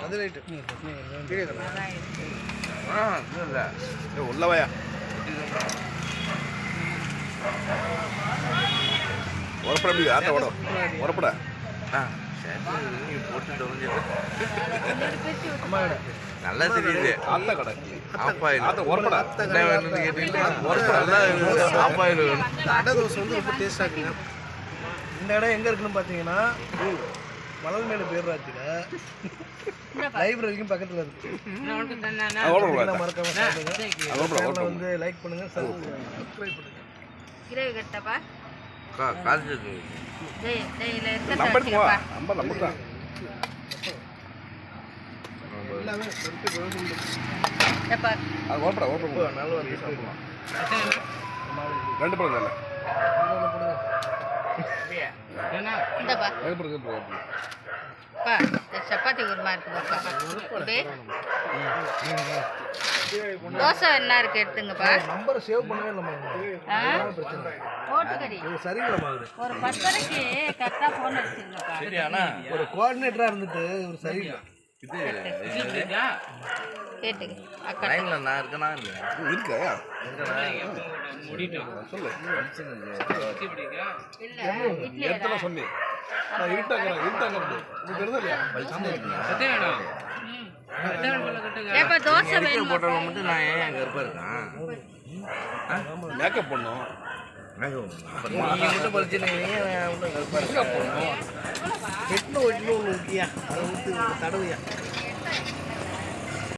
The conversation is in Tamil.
அது ரைட்டு உள்ளவையா உரப்பட எப்படி ஆட்ட ஓடும் உரப்பட நல்லா தெரியுது ஆட்ட கடை ஆப்பாயில் உரப்பட என்ன வேணும்னு கேட்டீங்கன்னா ஆப்பாயில் வேணும். அடை தோசை வந்து ரொம்ப டேஸ்ட்டாக இருக்குங்க. இந்த இடம் எங்கே இருக்குன்னு பார்த்தீங்கன்னா மலர்மேடு பேரூராட்சியில் லைப்ரரிக்கும் பக்கத்தில் இருக்கு. மறக்காம சாப்பிடுங்க. வந்து லைக் பண்ணுங்க, சப்ஸ்கிரைப் பண்ணுங்க. காசு நம்பர் நம்பர் தான் எல்லாமே அது உரப்பட உரப்பட நல்ல வந்து சாப்பிடலாம். 2 படம் இல்லை சப்பாத்தி குருமா இருக்குப்பா. தோசை என்ன இருக்கு எடுத்துங்கப்பா. நம்பரை சேவ் பண்ணவே இல்லைம்மா. பிரச்சனை போட்டுக்கடி இது சரியில்லைம்மா. இது ஒரு 10 வரைக்கு கரெக்டாக ஃபோன் அடிச்சிருங்கப்பா. ஒரு கோஆர்டினேட்டராக இருந்துட்டு ஒரு சரியில்லை. கேட்டுங்க அக்கா. லைனில் நான் இருக்கேனா இல்லையா இருக்கா சொல்லு இல்லை இட்லி எத்தனை சொன்னேன் நான் இருட்டாங்கிறேன் இருட்டாங்கிறது உங்களுக்கு தெரியுதா இல்லையா ஏப்பா தோசை வேணும். போட்டவங்க மட்டும் நான் ஏன் அங்கே இருப்பா இருக்கேன் மேக்கப் பண்ணோம் நீங்கள் மட்டும் பறிச்சுன்னு ஏன் ஒன்றும் கருப்பாக இருக்கா வெட்டின ஒன்று ஒன்று இருக்கியா அதை வந்து தடவையா